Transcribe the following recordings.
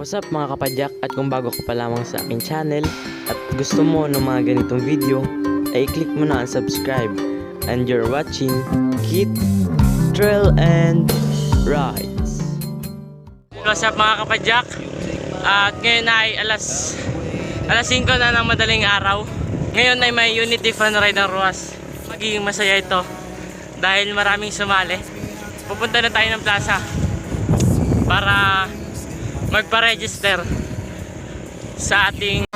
What's up mga kapadyak, at kung bago ka pa lamang sa aking channel at gusto mo ng mga ganitong video, ay click mo na ang subscribe. And you're watching Kit Trail and Rides. What's up mga kapadyak? At ngayon ay alas 5 na ng madaling araw. Ngayon ay may Unity Fun Ride ng Ruas. Magiging masaya ito dahil maraming sumali. Pupunta na tayo ng plaza para magpa-register sa ating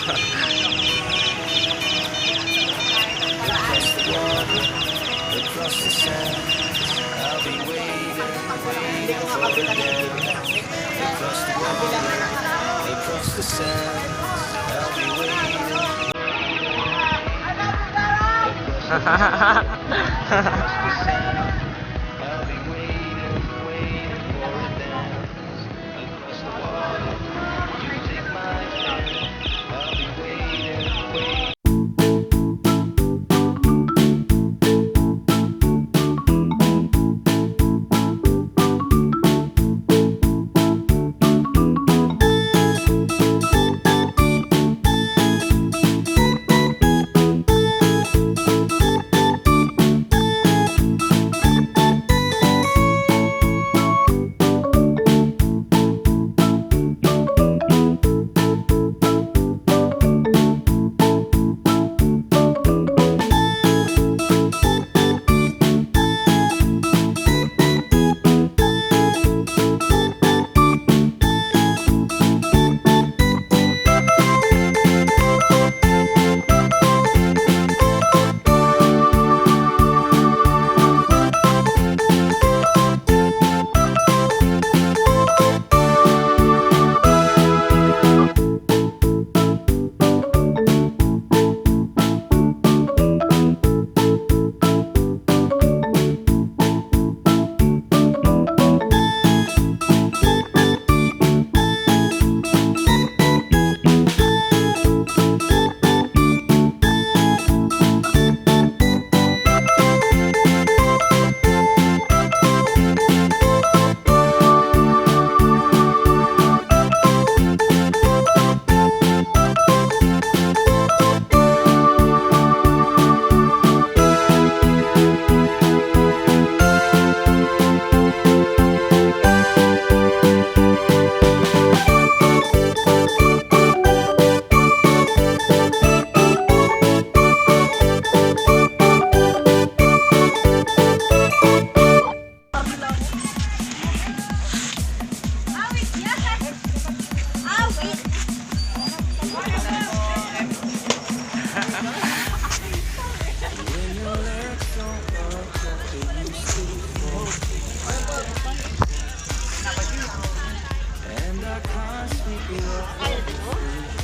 Across the sand, I'll be waiting, waiting for the day. Across the water, across the sand, I'll be waiting. I'll be waiting, waiting for a dance. Across the water, you take my hand. I'll be waiting, waiting.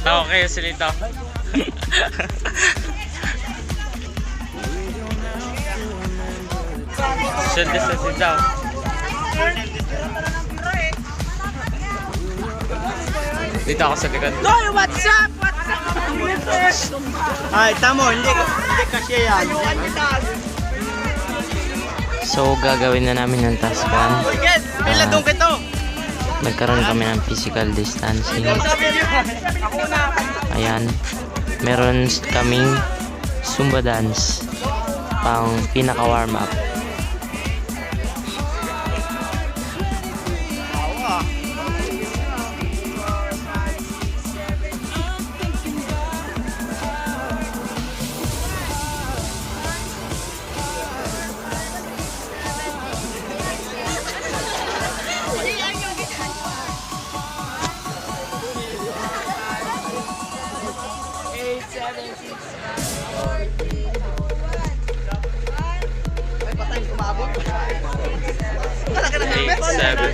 Okay, silito. Social distancing daw. Dito ako sa likod. Hoy, what's up? What's up? Ay, tamo, hindi kasi yan. So, gagawin na namin ng task 1. Iladong kito. Nagkaroon kami ng physical distancing. Ayan. Meron kaming Zumba dance. Pang pinaka warm up. Eight, seven.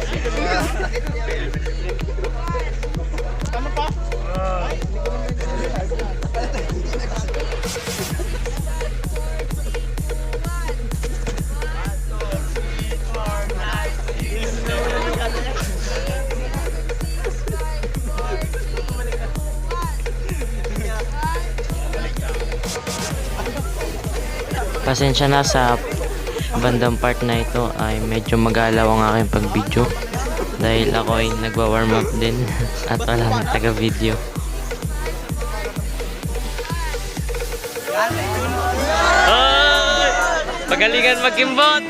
Pasensya na sa bandang part na ito ay medyo magalaw ang aking pag-video dahil ako ay nagwa-warm up din at walang taga-video. Oy! Pagalingan mag-imbot!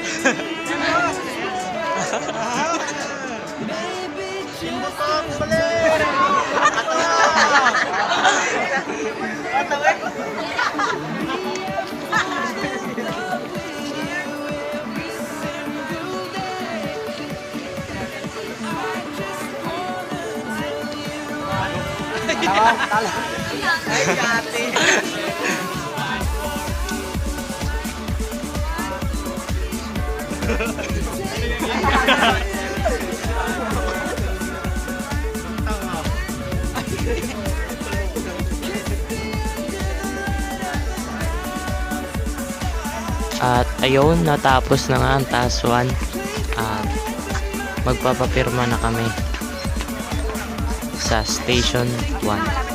At ayun, natapos na nga ang task 1 at magpapapirma na kami sa station 1.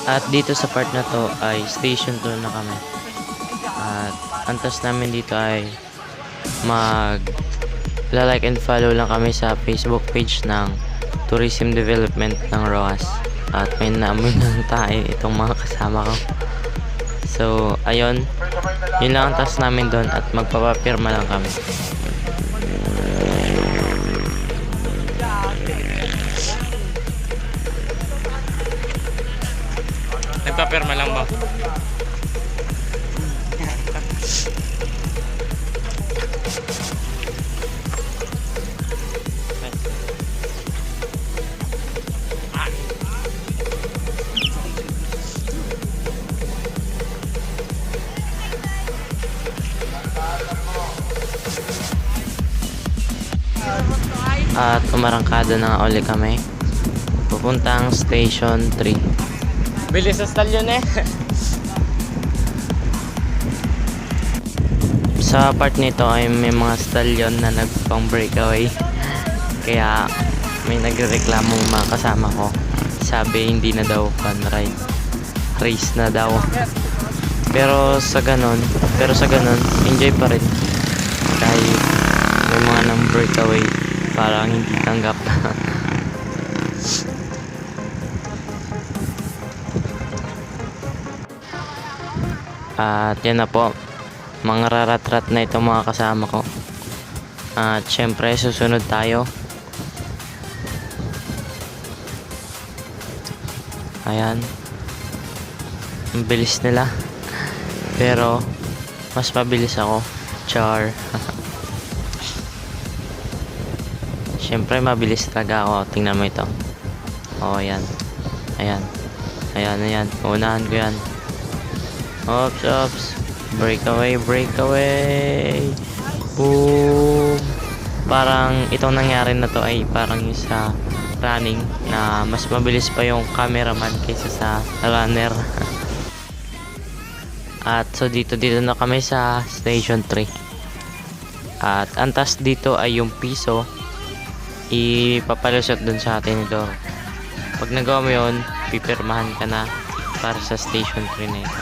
At dito sa part na to ay station 2 na kami. At ang task namin dito ay like and follow lang kami sa Facebook page ng Tourism Development ng ROAS. At may naamoy ng tayo itong mga kasama ko. So ayun, yun lang ang task namin doon at magpapapirma lang kami. Nagpapirma lang ba? At umarangkada na nga uli kami pupuntang station 3. Bilis sa stalyon eh. Sa part nito ay may mga stalyon na nagpang breakaway. Kaya may nagreklamong mga kasama ko. Sabi hindi na daw fun ride. Race na daw. Pero sa ganon, enjoy pa rin. Kahit may mga nang breakaway, parang hindi tanggap. At yan na po, mga rarat-rat na itong mga kasama ko. At syempre susunod tayo. Ayan, ang bilis nila, pero mas mabilis ako. Char. Syempre mabilis talaga ako. Tingnan mo ito. Oh, ayan. Ayan. Ayan, ayan. Unahan ko yan. Ops, ops. Breakaway, breakaway. Boom. Parang itong nangyari na to ay parang yung sa running na mas mabilis pa yung cameraman kaysa sa runner. At so dito na kami sa station 3. At ang task dito ay yung piso ipapalusot dun sa tinidor. Pag nagawa mo yun, pipirmahan ka na para sa station 3 na ito.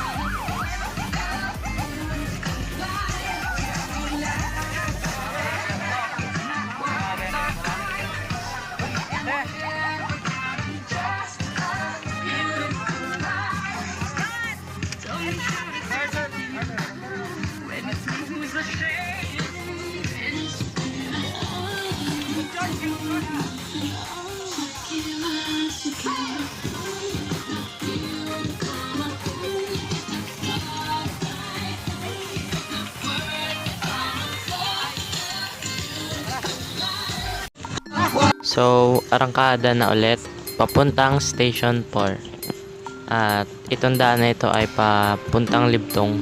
So, arangkada na ulit papuntang station 4. At itong daan na ito ay papuntang Libtong.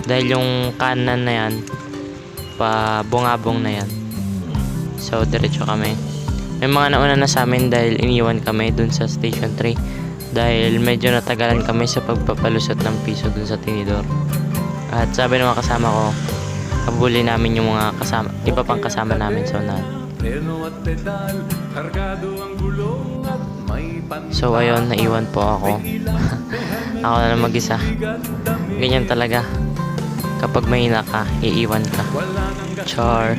Dahil yung kanan na yan, pabungabong na yan. So, diretso kami. May mga nauna na sa amin dahil iniwan kami dun sa station 3. Dahil medyo natagalan kami sa pagpapalusot ng piso dun sa tinidor. At sabi ng mga kasama ko, habulin namin yung mga kasama, iba pang kasama namin sa unahan. So ayun, naiwan po ako. Ako na lang mag-isa. Ganyan talaga. Kapag mahina ka, iiwan ka. Char.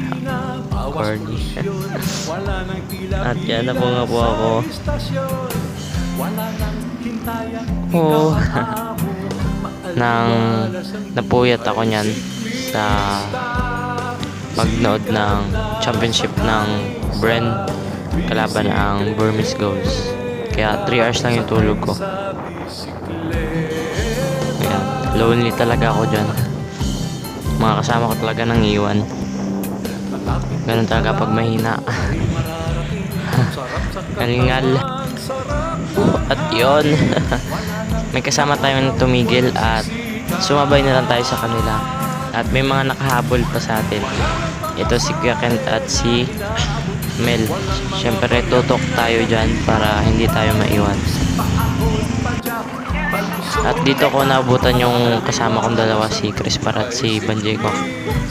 Corny. At yan na po nga po ako. Oh. Nang napuyat ako niyan sa pagnood ng championship ng Bren kalaban ang Burmese Ghost. Kaya 3 hours lang yung tulog ko. Kaya lonely talaga ako dyan. Mga kasama ko talaga nang iwan. Ganun talaga pag mahina. Kalingal. At yun. May kasama tayong tumigil at sumabay na lang tayo sa kanila. At may mga nakahabol pa sa atin. Ito si Kuya Kent at si Mel. Siyempre tutok tayo dyan para hindi tayo maiwan. At dito ko naabutan yung kasama kong dalawa, si Chris at si Banjeco.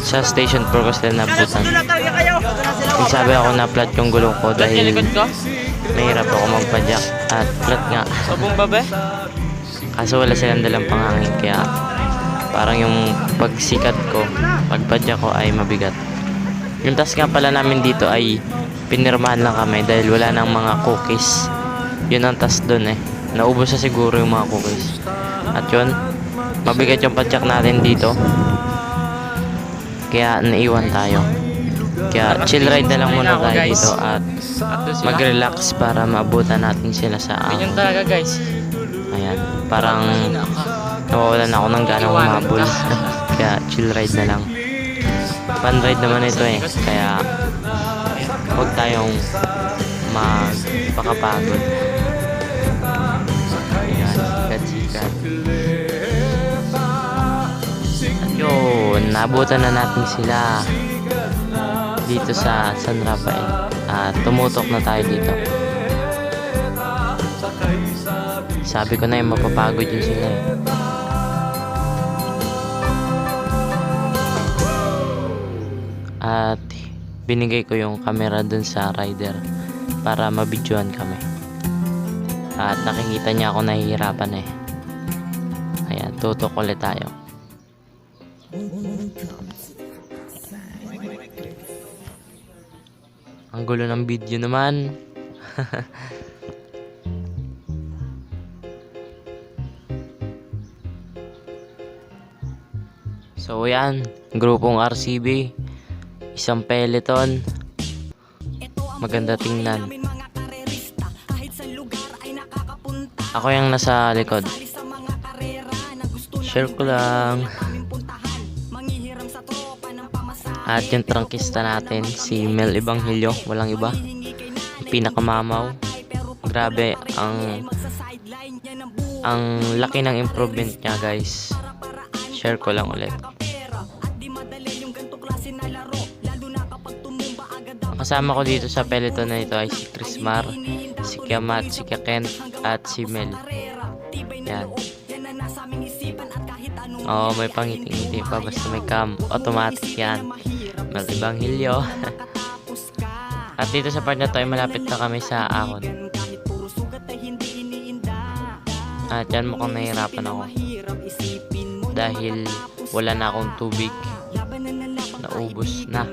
Sa station 4 ko sila naabutan. Sabi ako na flat yung gulong ko dahil mahirap ako magpadyak at flat nga. Kaso wala silang dalang panghangin kaya parang yung pagsikat ko, pagpadyak ko ay mabigat. Yung task nga pala namin dito ay pinirmahan lang kami dahil wala nang mga cookies. Yun ang task dun eh. Naubos na siguro yung mga cookies. At yun, mabigat yung padyak natin dito. Kaya naiwan tayo. Kaya chill ride na lang muna tayo dito at mag-relax para maabutan natin sila sa ahon. Ganyan talaga guys. Ayan, parang nawawalan ako ng ganang umabol. Kaya chill ride na lang. Fun ride naman ito eh. Kaya huwag tayong magpakapagod. Ayan, sikat-sikat. At yun, nabutan na natin sila dito sa San Rafael. At tumutok na tayo dito. Sabi ko na yung mapapagod yun sila eh. At binigay ko yung camera dun sa rider para mabidyoan kami. At nakikita niya ako nahihirapan eh. Ayan, tutok ulit tayo. Ang gulo ng video naman. So yan, grupong RCB, isang peloton, maganda tingnan. Ako yung nasa likod. Share ko lang. At yung trangkista natin, si Mel Evangelio, walang iba. Pinakamamaw. Grabe, ang laki ng improvement niya guys. Share ko lang ulit. Ang kasama ko dito sa peloton na ito ay si Chris Mar, si Kiamat, si Kent, at si Mel. Yan. Oo, may pangiting-ngiti pa basta may cam. Automatic yan. Mel Evangelio. At dito sa part na to ay malapit na kami sa ahon. At yan mukhang nahihirapan ako. Dahil wala na akong tubig. Naubos na.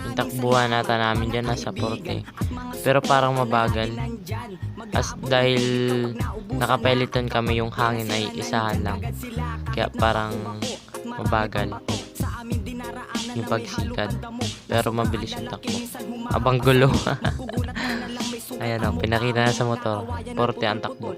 Yung takbuhan nata namin dyan nasa 40. Pero parang mabagal. As dahil nakapeliton kami, yung hangin ay isahan lang. Kaya parang mabagal yung pagsikad. Pero mabilis yung takbo. Abang gulo. Ayan o, pinakita na sa motor. 40 ang takbo.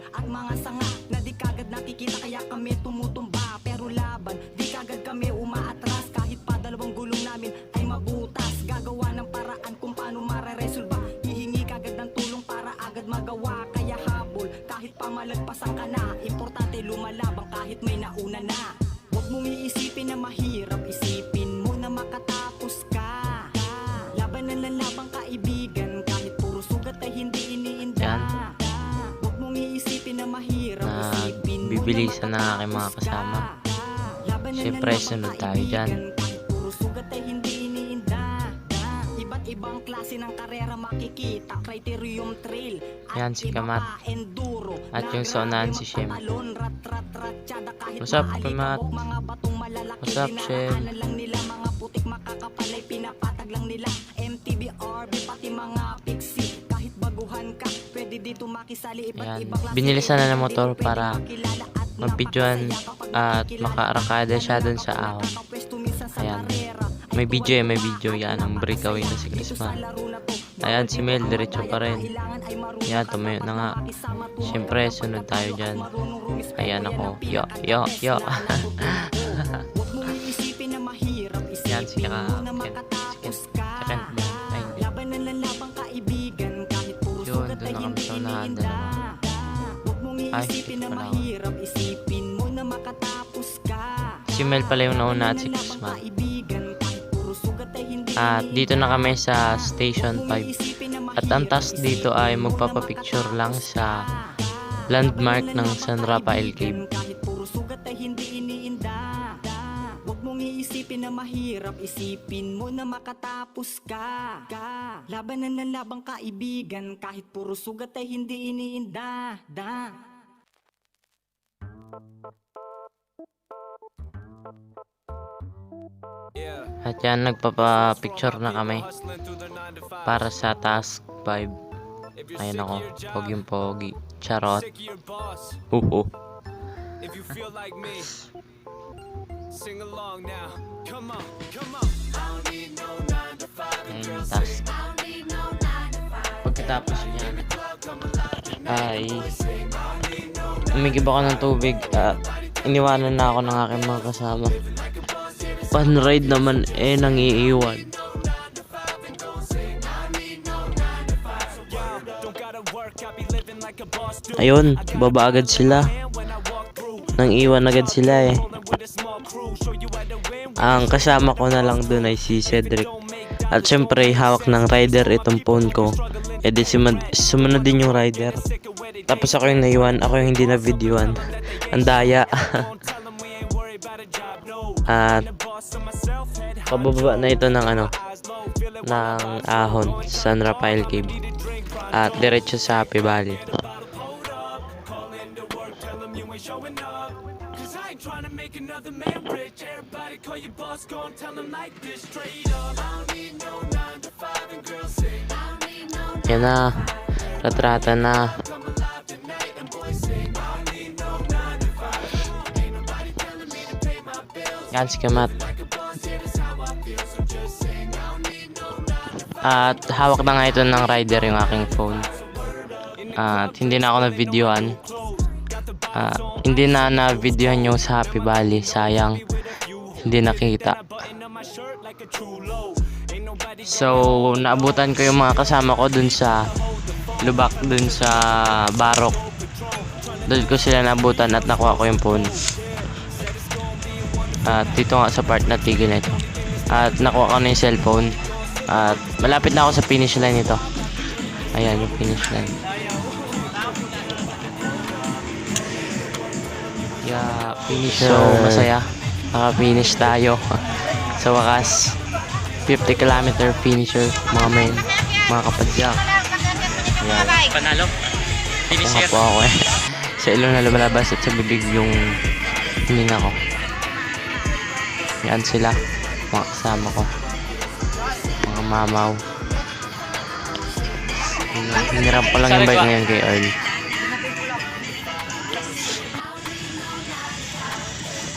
Malagpasan ka na, importante lumalabang kahit may nauna na. Huwag mong iisipin na mahirap, isipin mo na makatapos ka. Laban na labang kaibigan, kahit puro sugat ay hindi iniinda. Huwag mong iisipin na mahirap, isipin mo na Bibilisan na aking mga kasama. Siyempre sunod tayo dyan. Ibang klase ng karera makikita, criterium trail. Yan si Kamat. At yung saunahan si Shem. What's up, Kamat? What's up, Shem? Mga putik makakapalay, pinapatag lang nila. MTB, RB, pati mga pixie. Kahit baguhan ka, pwede dito makisali. Ayan. Binilisan na ng motor para magpidyoan at makaarangkada siya dun sa ahon. Ayan. May video. Yan ang breakaway na si Chrisman. Ayan, si Mel, diretso pa rin. Yan, tumayo na nga. Siyempre, sunod tayo dyan. Ayan ako. Yo. Yan, si Kent. Ay, hindi. Yun, doon na kami sa unahan. Dalawa. Ay, dito pala ako. Si Mel pala yung nauna at si Chrisman. At dito na kami sa Station 5. At ang task dito ay magpapapicture lang sa landmark ng San Rafael Cave. Huwag mong iisipin na mahirap, isipin mo na makatapos ka. Labanan ng labang kaibigan, kahit puro sugat ay hindi iniinda. At yan, nagpapapicture na kami para sa task 5. Ayan ako, pogi. Charot. If you feel like me, sing along now. Come on. Ayan yung task. Pagkatapos niyan ay umigib ako ng tubig at iniwanan na ako ng aking mga kasama. Pan-ride naman nang iiwan. Ayun, baba agad sila. Nang iwan agad sila Ang kasama ko na lang dun ay si Cedric. At syempre, hawak ng rider itong phone ko. Di sumunod din yung rider. Tapos ako yung naiwan, ako yung hindi na videoan. Ang daya. At pababa na ito ng ng ahon, San Rafael Cave. At diretso sa Happy Valley. Yan na, ratrata na. Yan si Kamat. At hawak na nga ito ng rider yung aking phone. At hindi na ako na-videoan. Hindi na na-videoan yung sa Happy Valley. Sayang, hindi nakita. So, naabutan ko yung mga kasama ko dun sa Lubak, dun sa Barok. Doon ko sila naabutan at nakuha ko yung phone. At dito nga sa part na tigil na ito. At nakuha ko na yung cellphone. At malapit na ako sa finish line nito. Ayan yung finish line. Yeah, finisher. So masaya, naka-finish tayo. Sa wakas, 50 km finisher, mga men, mga kapadyak. Ayan. Panalo. Finisher. Po ako sa ilong na lumalabas at sa bibig yung hininga ko. Yan sila, mga kasama ko, mga mamaw. Hinirap pa lang yung bike ngayon kay Earl.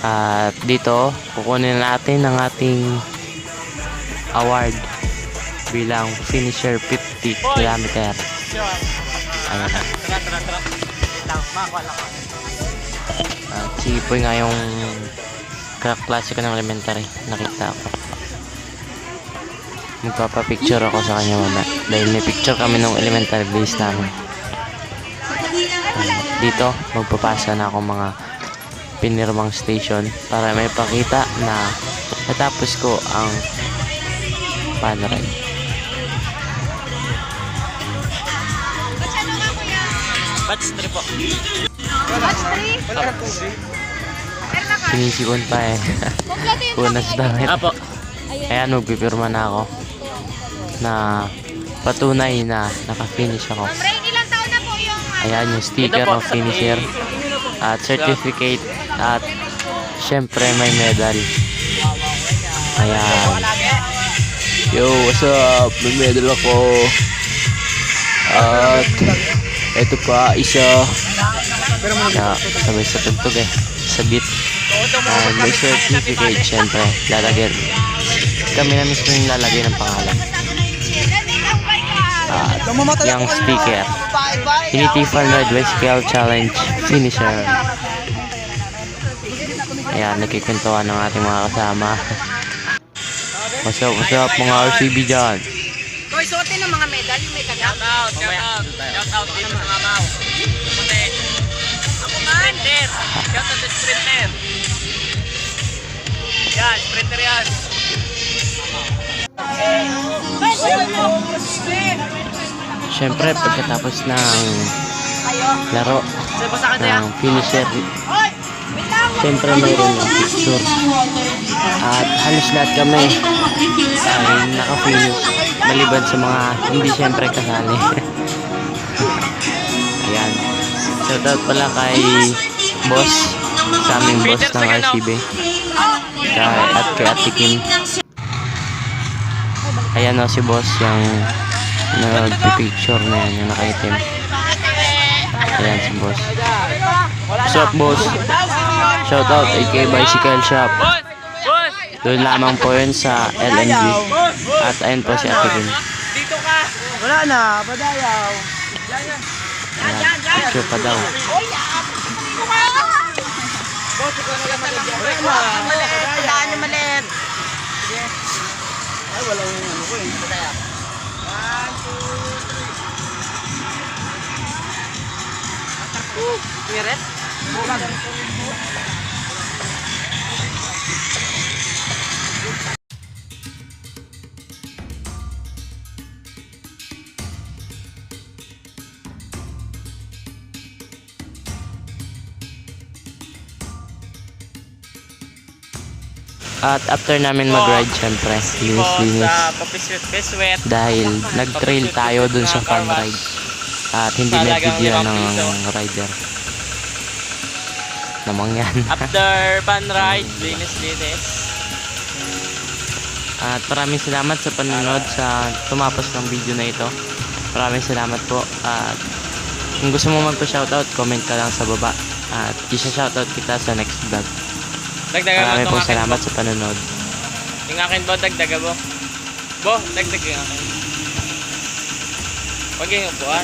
At dito, kukunin natin ang ating award bilang finisher 50 km. Ayan na. At si Ipoy nga yung kaklase ko ng elementary, nakita ko. Magpapapicture ako sa kanya mamaya dahil may picture kami nung elementary base namin. Dito, magpapasa na ako mga pinirmang station para may pakita na natapos ko ang panoride. Batch 3 po. Batch 3? Wala kang tubig. Sinisipon pa Kunas damit. Apo. Ayan, magpipirma na ako na patunay na naka-finish ako. Ma'am Rain, ilang taon na po yung Ayan yung sticker ng finisher at certificate at syempre may medal. Ayan. Yo, what's up? May medal ako. At ito pa isa. Sabay sa tugtog sa beat. May certificate syempre lalagyan. kami na mismo yung lalagay ng pangalan. At yung sticker, Unity Fan Ride Bicycle Challenge Finisher. Ayan, nagkikwentuhan ng ating mga kasama. What's up mga RCB dyan? Koy, suotin ng mga medal, yung may taga. Shout out dito sa Mabaw. Puti. Sprinter. Shout out to sprinter. Yan, sprinter yan. Siyempre, pagkatapos ng laro ng finisher, siyempre mayroon ng picture. At halos lahat kami ay naka-finish. Maliban sa mga hindi siyempre kasali. Ayan. Shoutout pala kay boss, sa aming boss ng RCB. At kay Ate Kim. Ayan o si boss, yung nag-picture na yan, yung nakaitim. Ayan si boss. What's up boss? Shoutout kay Bicycle Shop. Doon lamang po yun sa LNG. At ayun po si Ate Kim. Dito ka. Wala na, padayaw. Ayan, picture pa daw. Tandaan nyo malit. Ay, wala yung ano ko eh. Padayaw. 1, 2, 3. Miret? At after namin mag-ride, syempre, linis-linis. Papiswet. Dahil nag-trail tayo dun sa fun ride. At hindi na video ng rider. Namang yan. After fun ride, linis-linis. At maraming salamat sa panonood sa tumapos ng video na ito. Maraming salamat po. At kung gusto mo magpa-shoutout, comment ka lang sa baba. At isa-shoutout kita sa next vlog. Dagdagan mo Maraming itong po akin, salamat Bo. sa panonood. Yung akin, Bo, dagdaga, Bo. Bo, dagdag yung akin. Huwag yung upuan.